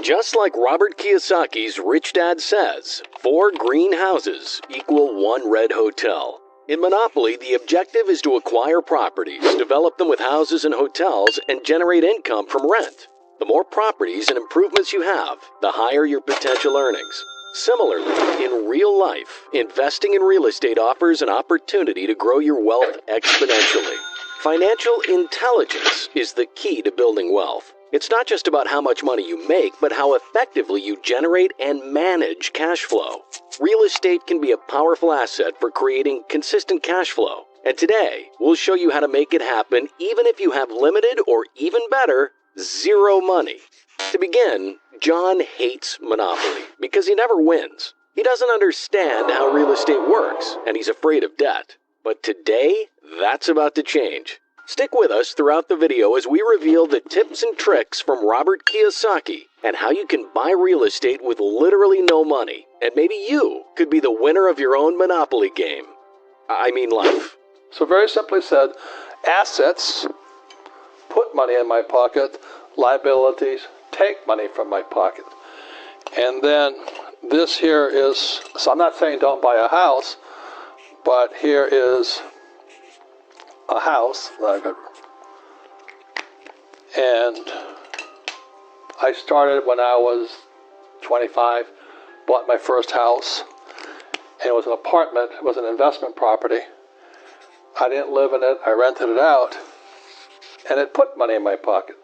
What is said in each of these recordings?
Just like Robert Kiyosaki's Rich Dad says, 4 green houses equal 1 red hotel. In Monopoly, the objective is to acquire properties, develop them with houses and hotels, and generate income from rent. The more properties and improvements you have, the higher your potential earnings. Similarly, in real life, investing in real estate offers an opportunity to grow your wealth exponentially. Financial intelligence is the key to building wealth. It's not just about how much money you make, but how effectively you generate and manage cash flow. Real estate can be a powerful asset for creating consistent cash flow. And today, we'll show you how to make it happen even if you have limited or even better, zero money. To begin, John hates Monopoly because he never wins. He doesn't understand how real estate works, and he's afraid of debt. But today, that's about to change. Stick with us throughout the video as we reveal the tips and tricks from Robert Kiyosaki and how you can buy real estate with literally no money. And maybe you could be the winner of your own Monopoly game. I mean life. So very simply said, assets put money in my pocket, liabilities take money from my pocket. And then this here is, so I'm not saying don't buy a house, but here is a house and I started when I was 25, bought my first house, and it was an apartment, it was an investment property. I didn't live in it, I rented it out, and it put money in my pocket.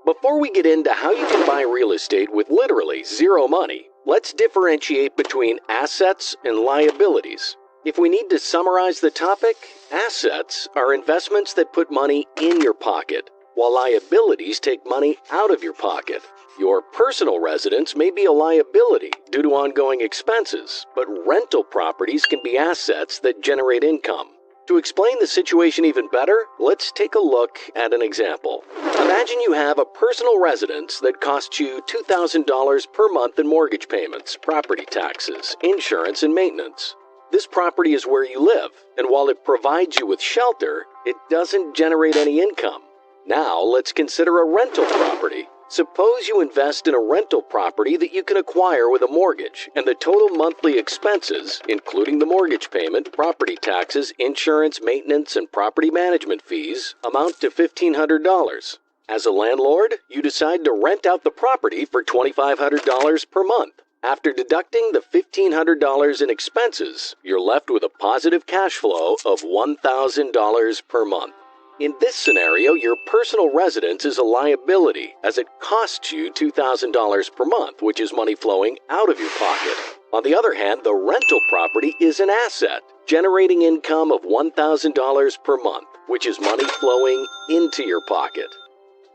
Before we get into how you can buy real estate with literally zero money, let's differentiate between assets and liabilities. If we need to summarize the topic, assets are investments that put money in your pocket, while liabilities take money out of your pocket. Your personal residence may be a liability due to ongoing expenses, but rental properties can be assets that generate income. To explain the situation even better, let's take a look at an example. Imagine you have a personal residence that costs you $2,000 per month in mortgage payments, property taxes, insurance, and maintenance. This property is where you live, and while it provides you with shelter, it doesn't generate any income. Now, let's consider a rental property. Suppose you invest in a rental property that you can acquire with a mortgage, and the total monthly expenses, including the mortgage payment, property taxes, insurance, maintenance, and property management fees, amount to $1,500. As a landlord, you decide to rent out the property for $2,500 per month. After deducting the $1,500 in expenses, you're left with a positive cash flow of $1,000 per month. In this scenario, your personal residence is a liability as it costs you $2,000 per month, which is money flowing out of your pocket. On the other hand, the rental property is an asset, generating income of $1,000 per month, which is money flowing into your pocket.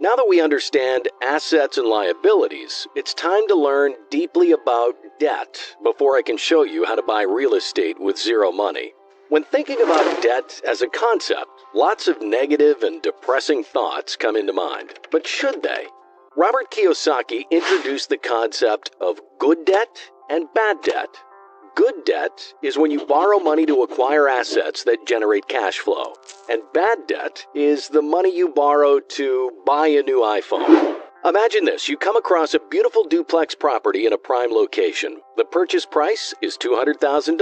Now that we understand assets and liabilities, it's time to learn deeply about debt before I can show you how to buy real estate with zero money. When thinking about debt as a concept, lots of negative and depressing thoughts come into mind. But should they? Robert Kiyosaki introduced the concept of good debt and bad debt. Good debt is when you borrow money to acquire assets that generate cash flow. And bad debt is the money you borrow to buy a new iPhone. Imagine this, you come across a beautiful duplex property in a prime location. The purchase price is $200,000,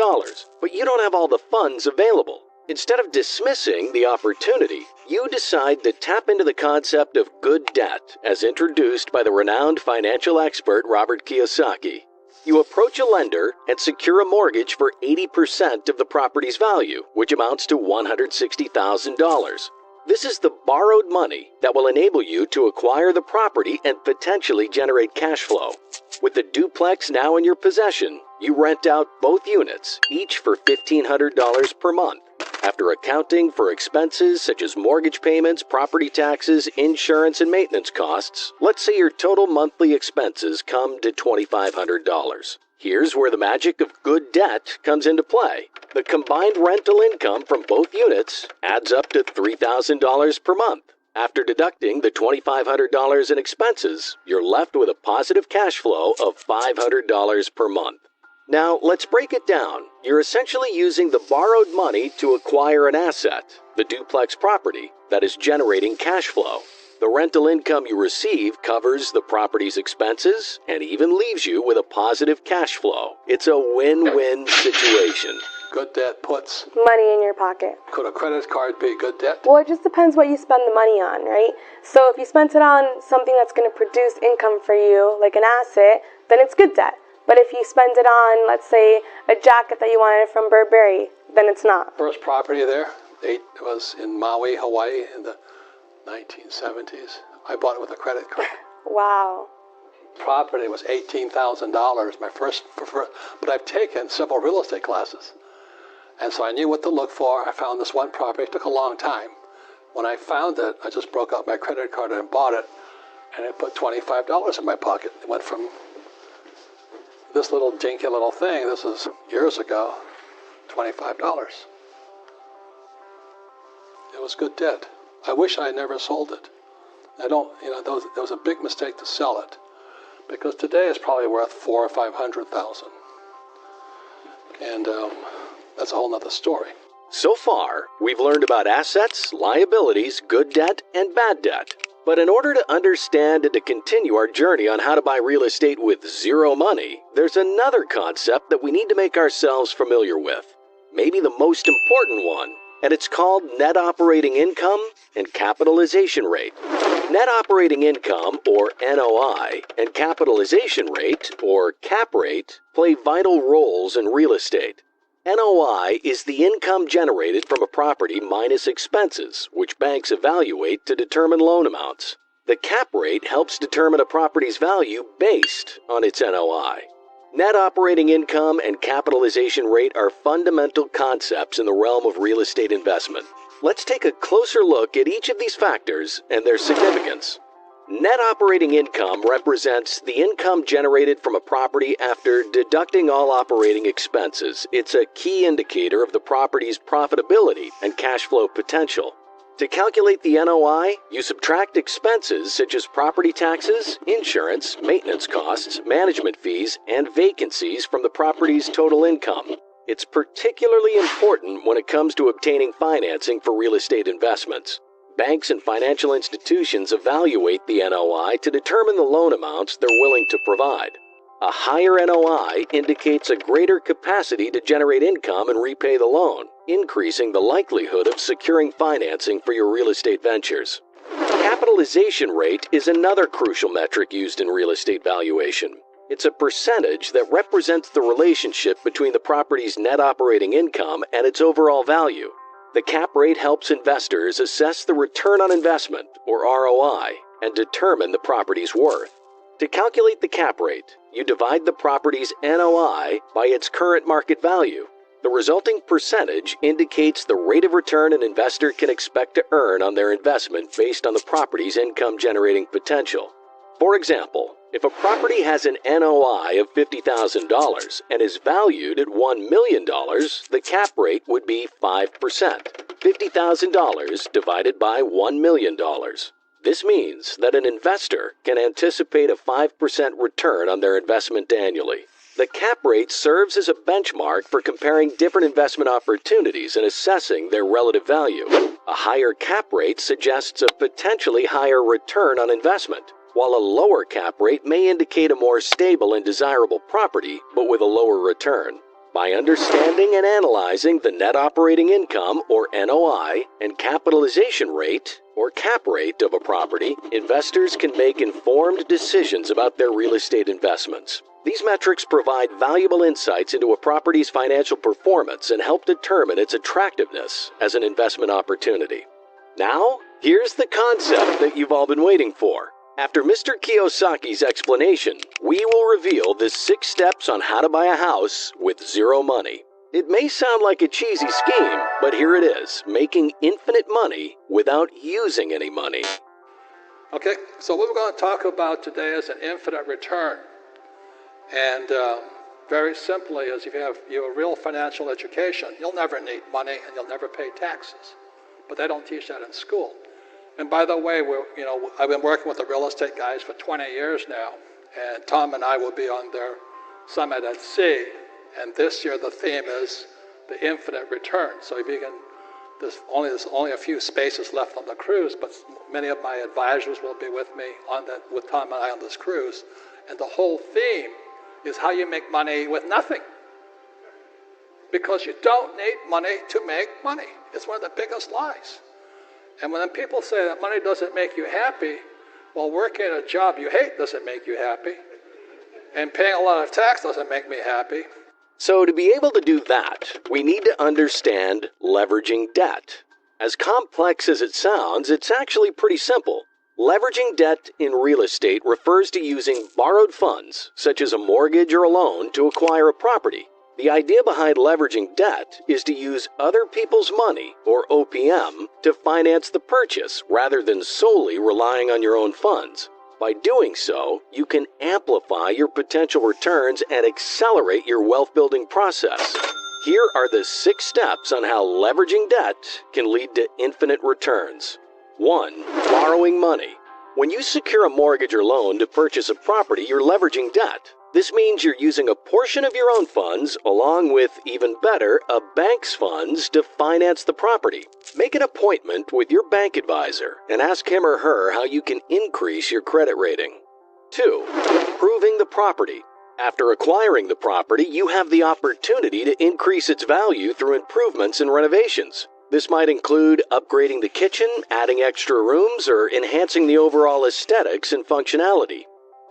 but you don't have all the funds available. Instead of dismissing the opportunity, you decide to tap into the concept of good debt as introduced by the renowned financial expert Robert Kiyosaki. You approach a lender and secure a mortgage for 80% of the property's value, which amounts to $160,000. This is the borrowed money that will enable you to acquire the property and potentially generate cash flow. With the duplex now in your possession, you rent out both units, each for $1,500 per month. After accounting for expenses such as mortgage payments, property taxes, insurance, and maintenance costs, let's say your total monthly expenses come to $2,500. Here's where the magic of good debt comes into play. The combined rental income from both units adds up to $3,000 per month. After deducting the $2,500 in expenses, you're left with a positive cash flow of $500 per month. Now, let's break it down. You're essentially using the borrowed money to acquire an asset, the duplex property, that is generating cash flow. The rental income you receive covers the property's expenses and even leaves you with a positive cash flow. It's a win-win situation. Good debt puts money in your pocket. Could a credit card be good debt? Well, it just depends what you spend the money on, right? So if you spent it on something that's going to produce income for you, like an asset, then it's good debt. But if you spend it on, let's say, a jacket that you wanted from Burberry, then it's not. First property there, it was in Maui, Hawaii in the 1970s. I bought it with a credit card. Wow. Property was $18,000, my first, but I've taken several real estate classes. And so I knew what to look for. I found this one property. It took a long time. When I found it, I just broke out my credit card and bought it, and it put $25 in my pocket. It went from this little dinky little thing, this is years ago, $25. It was good debt. I wish I had never sold it. That was a big mistake to sell it, because today it's probably worth $400,000 or $500,000, and that's a whole nother story. So far, we've learned about assets, liabilities, good debt, and bad debt. But in order to understand and to continue our journey on how to buy real estate with zero money, there's another concept that we need to make ourselves familiar with. Maybe the most important one, and it's called net operating income and capitalization rate. Net operating income, or NOI, and capitalization rate, or cap rate, play vital roles in real estate. NOI is the income generated from a property minus expenses, which banks evaluate to determine loan amounts. The cap rate helps determine a property's value based on its NOI. Net operating income and capitalization rate are fundamental concepts in the realm of real estate investment. Let's take a closer look at each of these factors and their significance. Net operating income represents the income generated from a property after deducting all operating expenses. It's a key indicator of the property's profitability and cash flow potential. To calculate the NOI, you subtract expenses such as property taxes, insurance, maintenance costs, management fees, and vacancies from the property's total income. It's particularly important when it comes to obtaining financing for real estate investments. Banks and financial institutions evaluate the NOI to determine the loan amounts they're willing to provide. A higher NOI indicates a greater capacity to generate income and repay the loan, increasing the likelihood of securing financing for your real estate ventures. Capitalization rate is another crucial metric used in real estate valuation. It's a percentage that represents the relationship between the property's net operating income and its overall value. The cap rate helps investors assess the return on investment, or ROI, and determine the property's worth. To calculate the cap rate, you divide the property's NOI by its current market value. The resulting percentage indicates the rate of return an investor can expect to earn on their investment based on the property's income-generating potential. For example, if a property has an NOI of $50,000 and is valued at $1 million, the cap rate would be 5%. $50,000 divided by $1 million. This means that an investor can anticipate a 5% return on their investment annually. The cap rate serves as a benchmark for comparing different investment opportunities and assessing their relative value. A higher cap rate suggests a potentially higher return on investment, while a lower cap rate may indicate a more stable and desirable property, but with a lower return. By understanding and analyzing the net operating income, or NOI, and capitalization rate, or cap rate of a property, investors can make informed decisions about their real estate investments. These metrics provide valuable insights into a property's financial performance and help determine its attractiveness as an investment opportunity. Now, here's the concept that you've all been waiting for. After Mr. Kiyosaki's explanation, we will reveal the 6 steps on how to buy a house with zero money. It may sound like a cheesy scheme, but here it is, making infinite money without using any money. Okay, so what we're going to talk about today is an infinite return. And very simply, is if you have a real financial education, you'll never need money and you'll never pay taxes. But they don't teach that in school. And by the way, I've been working with the real estate guys for 20 years now, and Tom and I will be on their summit at sea. And this year the theme is the infinite return. So if you can there's only a few spaces left on the cruise, but many of my advisors will be with me with Tom and I on this cruise. And the whole theme is how you make money with nothing. Because you don't need money to make money. It's one of the biggest lies. And when people say that money doesn't make you happy, well, working at a job you hate doesn't make you happy. And paying a lot of tax doesn't make me happy. So to be able to do that, we need to understand leveraging debt. As complex as it sounds, it's actually pretty simple. Leveraging debt in real estate refers to using borrowed funds, such as a mortgage or a loan, to acquire a property. The idea behind leveraging debt is to use other people's money, or OPM, to finance the purchase rather than solely relying on your own funds. By doing so, you can amplify your potential returns and accelerate your wealth-building process. Here are the 6 steps on how leveraging debt can lead to infinite returns. 1. Borrowing money. When you secure a mortgage or loan to purchase a property, you're leveraging debt. This means you're using a portion of your own funds, along with, even better, a bank's funds to finance the property. Make an appointment with your bank advisor and ask him or her how you can increase your credit rating. 2. Improving the property. After acquiring the property, you have the opportunity to increase its value through improvements and renovations. This might include upgrading the kitchen, adding extra rooms, or enhancing the overall aesthetics and functionality.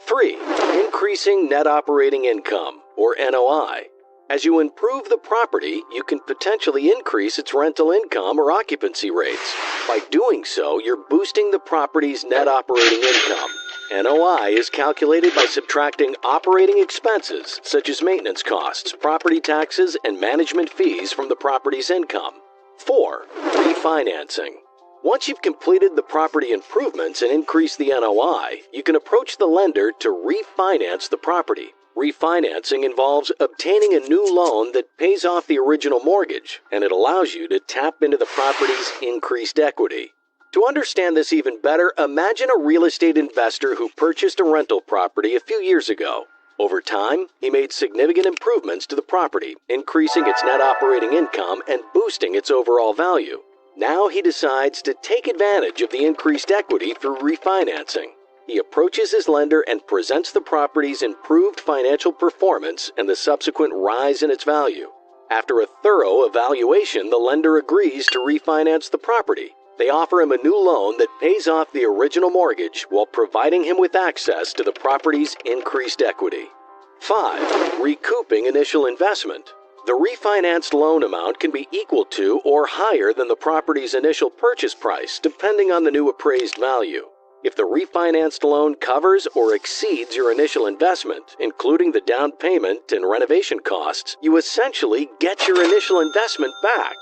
3. Increasing net operating income, or NOI. As you improve the property, you can potentially increase its rental income or occupancy rates. By doing so, you're boosting the property's net operating income. NOI is calculated by subtracting operating expenses, such as maintenance costs, property taxes, and management fees from the property's income. 4. Refinancing. Once you've completed the property improvements and increased the NOI, you can approach the lender to refinance the property. Refinancing involves obtaining a new loan that pays off the original mortgage, and it allows you to tap into the property's increased equity. To understand this even better, imagine a real estate investor who purchased a rental property a few years ago. Over time, he made significant improvements to the property, increasing its net operating income and boosting its overall value. Now he decides to take advantage of the increased equity through refinancing. He approaches his lender and presents the property's improved financial performance and the subsequent rise in its value. After a thorough evaluation, the lender agrees to refinance the property. They offer him a new loan that pays off the original mortgage while providing him with access to the property's increased equity. 5. Recouping initial investment. The refinanced loan amount can be equal to or higher than the property's initial purchase price, depending on the new appraised value. If the refinanced loan covers or exceeds your initial investment, including the down payment and renovation costs, you essentially get your initial investment back.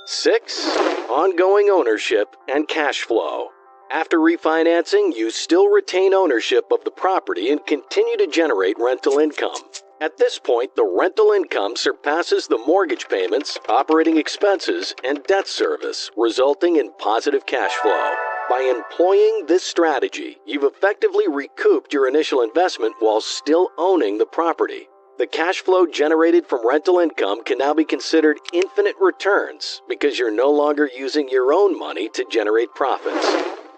6. Ongoing ownership and cash flow. After refinancing, you still retain ownership of the property and continue to generate rental income. At this point, the rental income surpasses the mortgage payments, operating expenses, and debt service, resulting in positive cash flow. By employing this strategy, you've effectively recouped your initial investment while still owning the property. The cash flow generated from rental income can now be considered infinite returns because you're no longer using your own money to generate profits.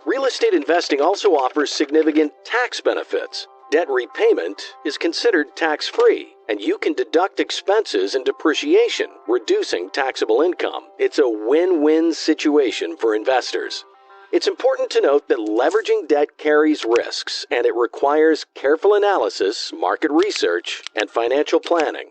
Real estate investing also offers significant tax benefits. Debt repayment is considered tax-free, and you can deduct expenses and depreciation, reducing taxable income. It's a win-win situation for investors. It's important to note that leveraging debt carries risks, and it requires careful analysis, market research, and financial planning.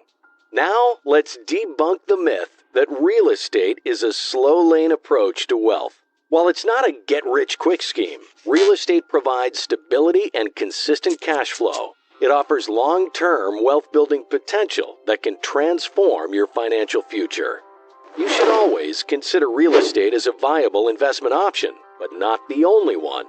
Now, let's debunk the myth that real estate is a slow lane approach to wealth. While it's not a get-rich-quick scheme, real estate provides stability and consistent cash flow. It offers long-term wealth-building potential that can transform your financial future. You should always consider real estate as a viable investment option, but not the only one.